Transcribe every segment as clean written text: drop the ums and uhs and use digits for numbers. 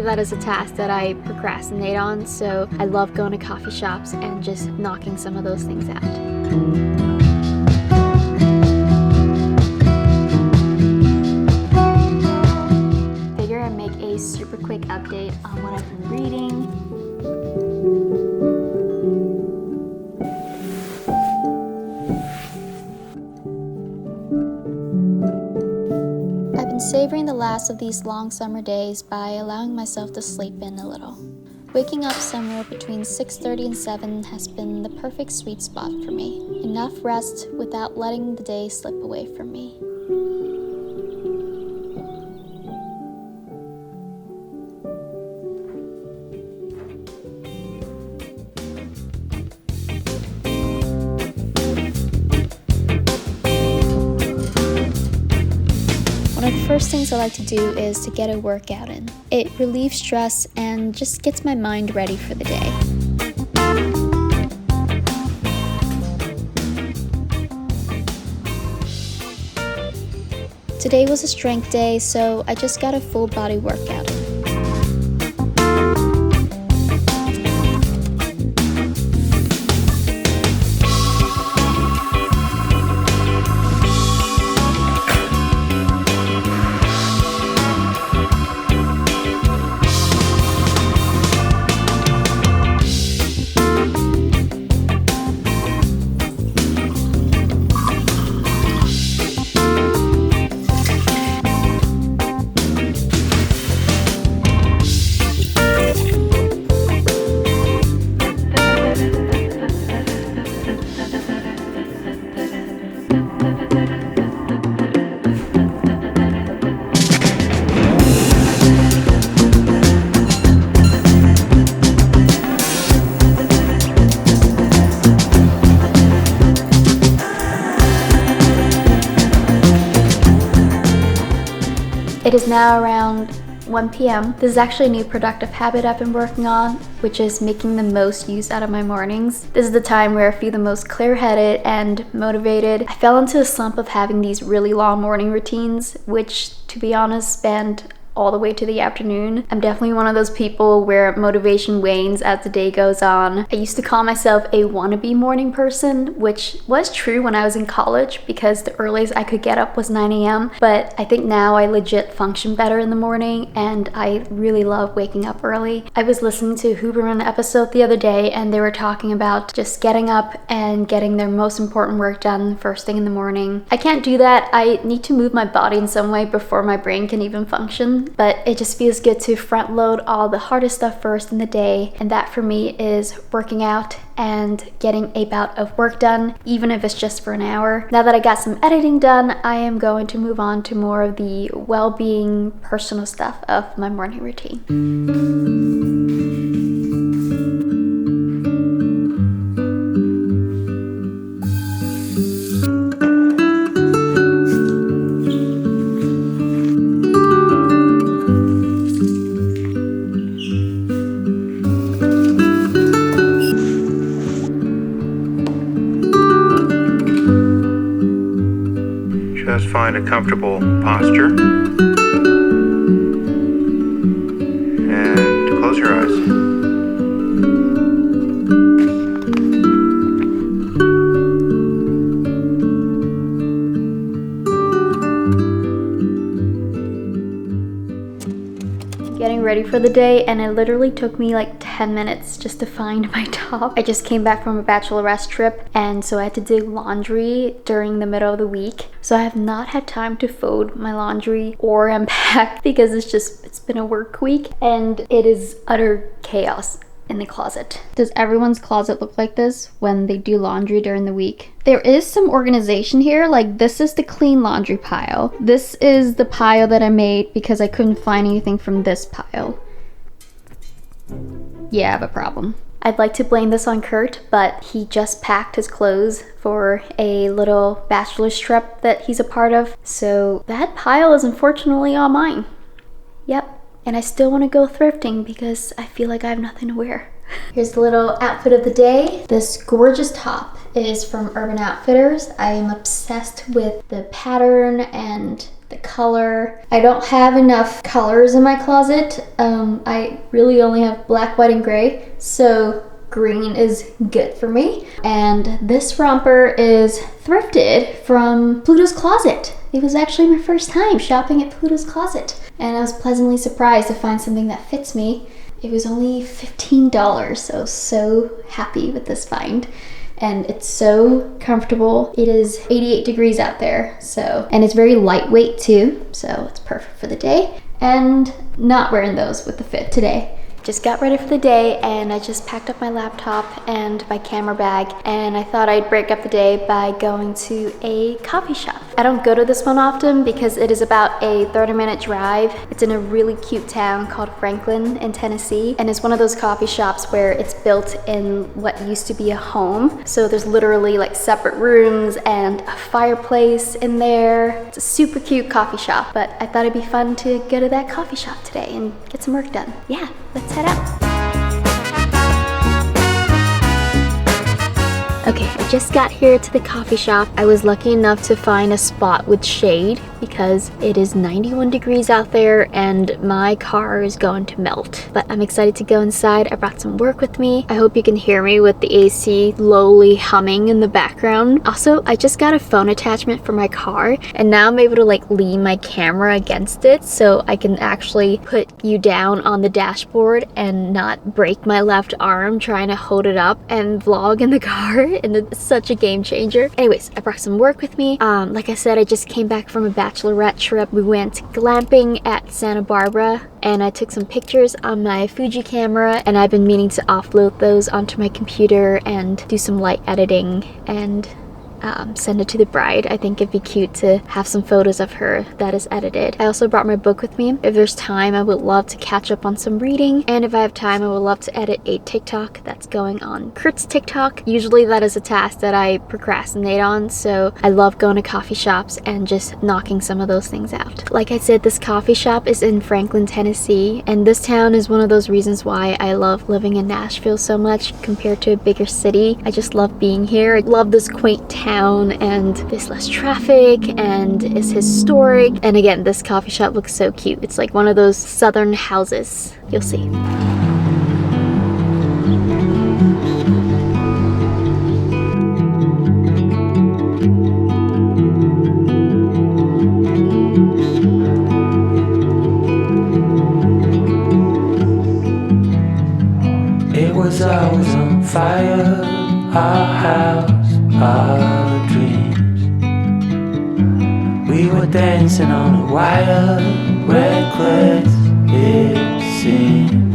that is a task that I procrastinate on, so I love going to coffee shops and just knocking some of those things out. Figure I'd make a super quick update on what I've been reading. I've been savoring the last of these long summer days by allowing myself to sleep in a little. Waking up somewhere between 6:30 and 7 has been the perfect sweet spot for me. Enough rest without letting the day slip away from me. One of the first things I like to do is to get a workout in. It relieves stress and just gets my mind ready for the day. Today was a strength day, so I just got a full body workout in. It is now around 1 p.m. This is actually a new productive habit I've been working on, which is making the most use out of my mornings. This is the time where I feel the most clear-headed and motivated. I fell into a slump of having these really long morning routines, which, to be honest, spanned all the way to the afternoon. I'm definitely one of those people where motivation wanes as the day goes on. I used to call myself a wannabe morning person, which was true when I was in college because the earliest I could get up was 9 a.m. But I think now I legit function better in the morning and I really love waking up early. I was listening to a Huberman episode the other day and they were talking about just getting up and getting their most important work done first thing in the morning. I can't do that. I need to move my body in some way before my brain can even function. But it just feels good to front load all the hardest stuff first in the day, and that for me is working out and getting a bout of work done, even if it's just for an hour. Now that I got some editing done, I am going to move on to more of the well-being, personal stuff of my morning routine. Just find a comfortable posture and close your eyes. Getting ready for the day, and it literally took me like 10 minutes just to find my top. I just came back from a bachelorette trip, and so I had to do laundry during the middle of the week. So I have not had time to fold my laundry or unpack because it's been a work week and it is utter chaos in the closet. Does everyone's closet look like this when they do laundry during the week? There is some organization here. Like, this is the clean laundry pile. This is the pile that I made because I couldn't find anything from this pile. Yeah, I have a problem. I'd like to blame this on Kurt, but he just packed his clothes for a little bachelor's trip that he's a part of. So that pile is unfortunately all mine. Yep. And I still want to go thrifting because I feel like I have nothing to wear. Here's the little outfit of the day. This gorgeous top is from Urban Outfitters. I am obsessed with the pattern and the color. I don't have enough colors in my closet. I really only have black, white, and gray, so green is good for me. And this romper is thrifted from Pluto's Closet. It was actually my first time shopping at Pluto's Closet, and I was pleasantly surprised to find something that fits me. It was only $15, so happy with this find. And it's so comfortable. It is 88 degrees out there, and it's very lightweight too, so it's perfect for the day. And not wearing those with the fit today. Just got ready for the day, and I just packed up my laptop and my camera bag, and I thought I'd break up the day by going to a coffee shop. I don't go to this one often because it is about a 30-minute drive. It's in a really cute town called Franklin in Tennessee, and it's one of those coffee shops where it's built in what used to be a home. So there's literally like separate rooms and a fireplace in there. It's a super cute coffee shop, but I thought it'd be fun to go to that coffee shop today and get some work done. Yeah, let's head out. Okay, I just got here to the coffee shop. I was lucky enough to find a spot with shade because it is 91 degrees out there and my car is going to melt. But I'm excited to go inside. I brought some work with me. I hope you can hear me with the AC lowly humming in the background. Also, I just got a phone attachment for my car, and now I'm able to like lean my camera against it so I can actually put you down on the dashboard and not break my left arm trying to hold it up and vlog in the car. And it's such a game changer. Anyways, I brought some work with me. Like I said, I just came back from a bachelorette trip. We went glamping at Santa Barbara, and I took some pictures on my Fuji camera, and I've been meaning to offload those onto my computer and do some light editing and send it to the bride. I think it'd be cute to have some photos of her that is edited. I also brought my book with me. If there's time, I would love to catch up on some reading, and if I have time, I would love to edit a TikTok that's going on Kurt's TikTok. Usually that is a task that I procrastinate on, so I love going to coffee shops and just knocking some of those things out. Like I said, this coffee shop is in Franklin, Tennessee, and this town is one of those reasons why I love living in Nashville so much compared to a bigger city. I just love being here. I love this quaint town, and there's less traffic and it's historic. And again, this coffee shop looks so cute. It's like one of those southern houses. You'll see. It was always on fire, our house, our dreams. We were dancing on a wire, reckless it seemed.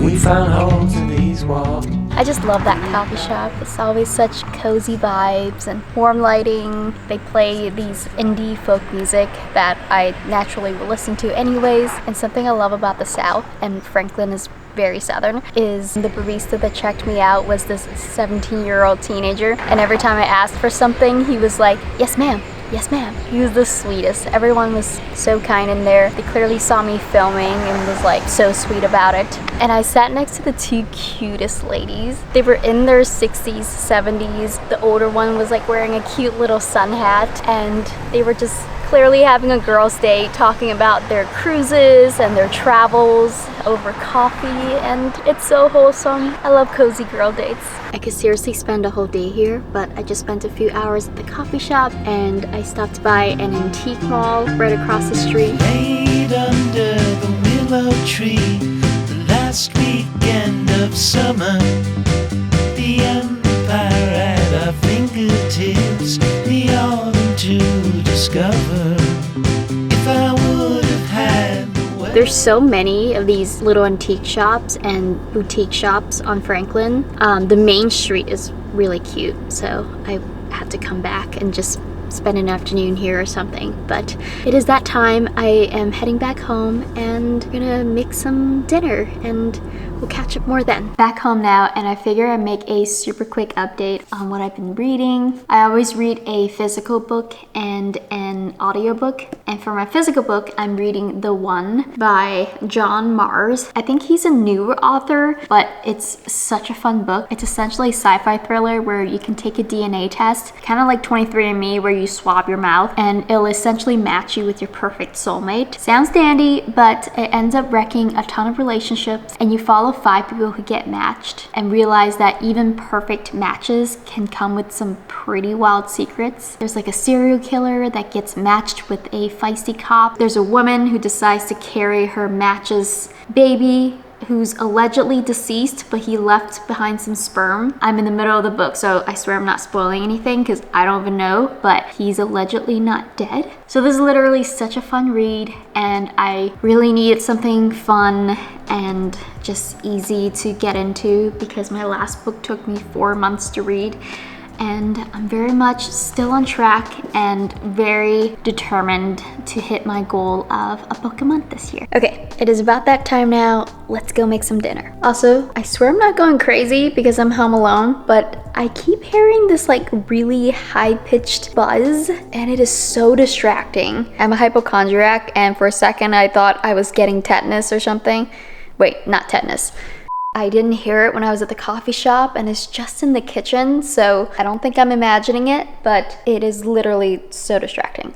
We found holes in these walls. I just love that coffee shop. It's always such cozy vibes and warm lighting. They play these indie folk music that I naturally will listen to anyways. And something I love about the South, and Franklin is very southern, is the barista that checked me out was this 17-year-old teenager. And every time I asked for something, he was like, "Yes, ma'am. Yes, ma'am." He was the sweetest. Everyone was so kind in there. They clearly saw me filming and was like so sweet about it. And I sat next to the two cutest ladies. They were in their 60s, 70s. The older one was like wearing a cute little sun hat, and they were just clearly having a girls' day, talking about their cruises and their travels over coffee, and it's so wholesome. I love cozy girl dates. I could seriously spend a whole day here, but I just spent a few hours at the coffee shop, and I stopped by an antique mall right across the street. Laid under the willow tree, the last weekend of summer, the empire at our fingertips, the autumn to discover. If I would have had the way. There's so many of these little antique shops and boutique shops on Franklin. The main street is really cute, so I had to come back and just spend an afternoon here or something. But it is that time. I am heading back home and gonna make some dinner, and we'll catch up more then. Back home now, and I figure I'd make a super quick update on what I've been reading. I always read a physical book and an audiobook. And for my physical book, I'm reading The One by John Mars. I think he's a newer author, but it's such a fun book. It's essentially a sci-fi thriller where you can take a DNA test, kind of like 23andMe, where you swab your mouth and it'll essentially match you with your perfect soulmate. Sounds dandy, but it ends up wrecking a ton of relationships, and you follow 5 people who get matched and realize that even perfect matches can come with some pretty wild secrets. There's like a serial killer that gets matched with a feisty cop. There's a woman who decides to carry her match's baby, who's allegedly deceased, but he left behind some sperm. I'm in the middle of the book, so I swear I'm not spoiling anything because I don't even know, but he's allegedly not dead. So this is literally such a fun read, and I really needed something fun and just easy to get into because my last book took me 4 months to read. And I'm very much still on track and very determined to hit my goal of a book a month this year. Okay, it is about that time now. Let's go make some dinner. Also, I swear I'm not going crazy because I'm home alone, but I keep hearing this like really high-pitched buzz, and it is so distracting. I'm a hypochondriac, and for a second I thought I was getting tetanus or something. Wait, not tetanus. I didn't hear it when I was at the coffee shop, and it's just in the kitchen, so I don't think I'm imagining it, but it is literally so distracting.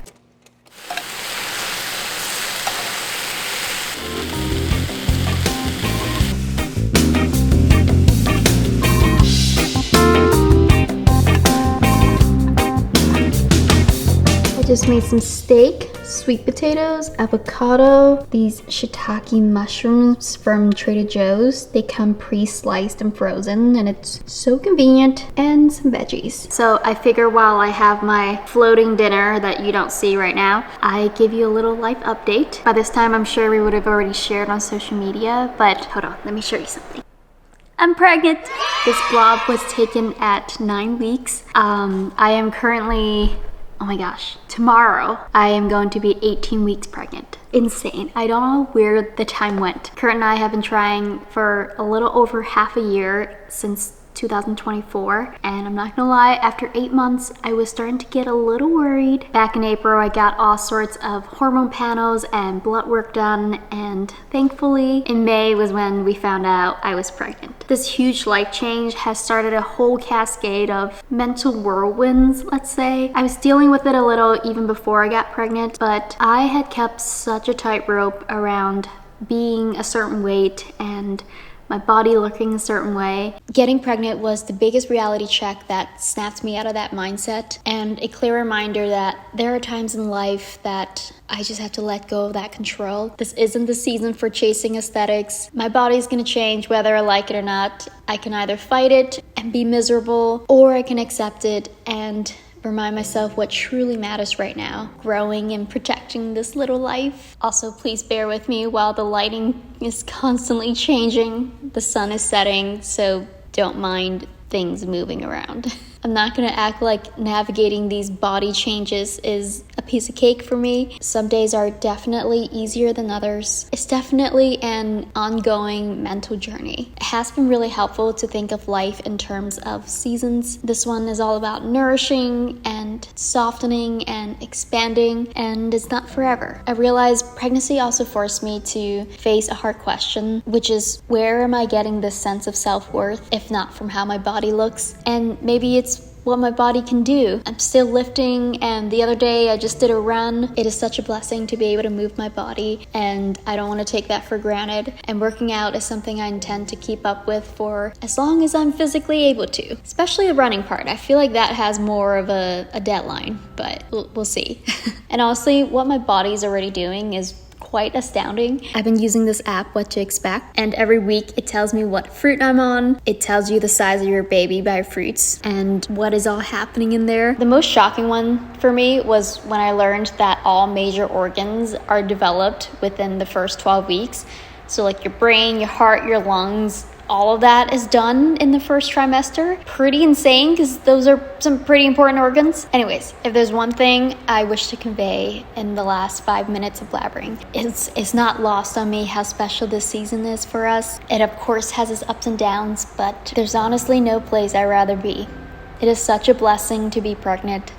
I just made some steak, sweet potatoes, avocado, these shiitake mushrooms from Trader Joe's. They come pre-sliced and frozen, and it's so convenient, and some veggies. So I figure while I have my floating dinner that you don't see right now, I give you a little life update. By this time, I'm sure we would have already shared on social media, but hold on, let me show you something. I'm pregnant. This blob was taken at 9 weeks. I am currently, oh my gosh, tomorrow I am going to be 18 weeks pregnant. Insane. I don't know where the time went. Kurt and I have been trying for a little over half a year, since 2024, and I'm not gonna lie, after 8 months I was starting to get a little worried. Back in April I got all sorts of hormone panels and blood work done, and thankfully in May was when we found out I was pregnant. This huge life change has started a whole cascade of mental whirlwinds, let's say. I was dealing with it a little even before I got pregnant, but I had kept such a tightrope around being a certain weight and my body looking a certain way. Getting pregnant was the biggest reality check that snapped me out of that mindset, and a clear reminder that there are times in life that I just have to let go of that control. This isn't the season for chasing aesthetics. My body's gonna change whether I like it or not. I can either fight it and be miserable, or I can accept it and remind myself what truly matters right now, growing and protecting this little life. Also, please bear with me while the lighting is constantly changing. The sun is setting, so don't mind things moving around. I'm not gonna act like navigating these body changes is a piece of cake for me. Some days are definitely easier than others. It's definitely an ongoing mental journey. It has been really helpful to think of life in terms of seasons. This one is all about nourishing and softening and expanding, and it's not forever. I realized pregnancy also forced me to face a hard question, which is, where am I getting this sense of self-worth if not from how my body looks? And maybe it's what my body can do. I'm still lifting, and the other day I just did a run. It is such a blessing to be able to move my body, and I don't want to take that for granted. And working out is something I intend to keep up with for as long as I'm physically able to, especially the running part. I feel like that has more of a deadline, but we'll see. And honestly, what my body's already doing is quite astounding. I've been using this app, What to Expect, and every week it tells me what fruit I'm on. It tells you the size of your baby by fruits and what is all happening in there. The most shocking one for me was when I learned that all major organs are developed within the first 12 weeks. So like your brain, your heart, your lungs, all of that is done in the first trimester. Pretty insane, because those are some pretty important organs. Anyways, if there's one thing I wish to convey in the last 5 minutes of blabbering, it's not lost on me how special this season is for us. It of course has its ups and downs, but there's honestly no place I'd rather be. It is such a blessing to be pregnant.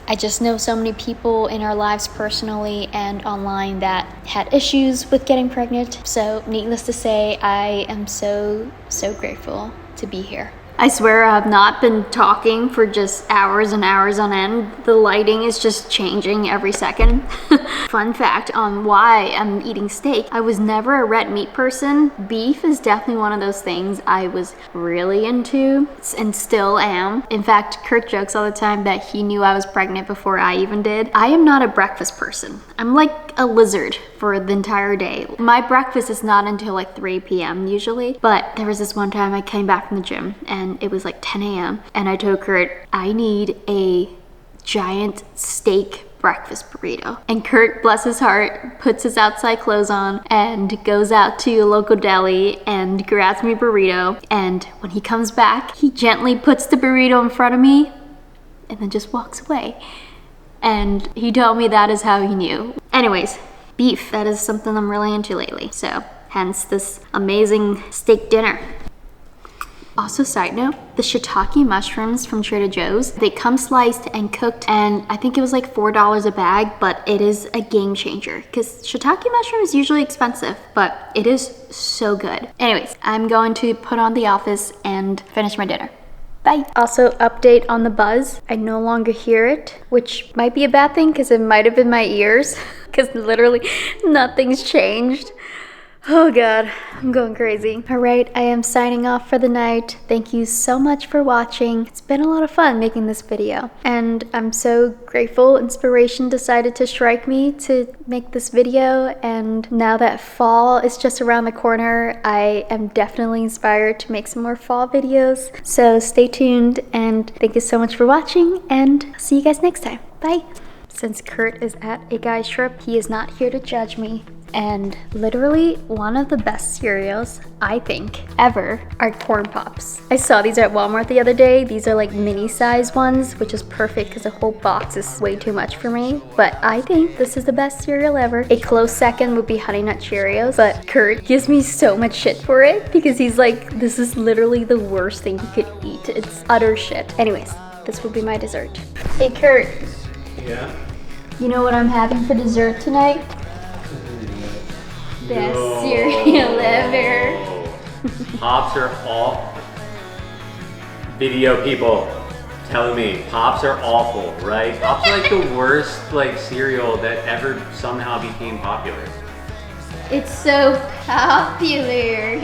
I just know so many people in our lives personally and online that had issues with getting pregnant. So needless to say, I am so grateful to be here. I swear I have not been talking for just hours and hours on end. The lighting is just changing every second. Fun fact on why I'm eating steak. I was never a red meat person. Beef is definitely one of those things I was really into and still am. In fact, Kurt jokes all the time that he knew I was pregnant before I even did. I am not a breakfast person. I'm like a lizard for the entire day. My breakfast is not until like 3 p.m. usually, but there was this one time I came back from the gym and it was like 10 a.m. and I told Kurt, I need a giant steak breakfast burrito. And Kurt, bless his heart, puts his outside clothes on and goes out to a local deli and grabs me a burrito. And when he comes back, he gently puts the burrito in front of me and then just walks away. And he told me that is how he knew. Anyways, beef, that is something I'm really into lately. So hence this amazing steak dinner. Also, side note, the shiitake mushrooms from Trader Joe's, they come sliced and cooked, and I think it was like $4 a bag, but it is a game changer because shiitake mushroom is usually expensive, but it is so good. Anyways, I'm going to put on The Office and finish my dinner. Bye. Also, update on the buzz. I no longer hear it, which might be a bad thing because it might have been my ears because literally nothing's changed. Oh God, I'm going crazy. All right, I am signing off for the night. Thank you so much for watching. It's been a lot of fun making this video. And I'm so grateful inspiration decided to strike me to make this video. And now that fall is just around the corner, I am definitely inspired to make some more fall videos. So stay tuned and thank you so much for watching and I'll see you guys next time. Bye. Since Kurt is at a guy's trip, he is not here to judge me. And literally one of the best cereals, I think, ever are Corn Pops. I saw these at Walmart the other day. These are like mini size ones, which is perfect because a whole box is way too much for me. But I think this is the best cereal ever. A close second would be Honey Nut Cheerios, but Kurt gives me so much shit for it because he's like, this is literally the worst thing you could eat. It's utter shit. Anyways, this would be my dessert. Hey Kurt. Yeah? You know what I'm having for dessert tonight? Best cereal ever. Pops are all video people telling me Pops are awful, right? Pops are like the worst like cereal that ever somehow became popular. It's so popular.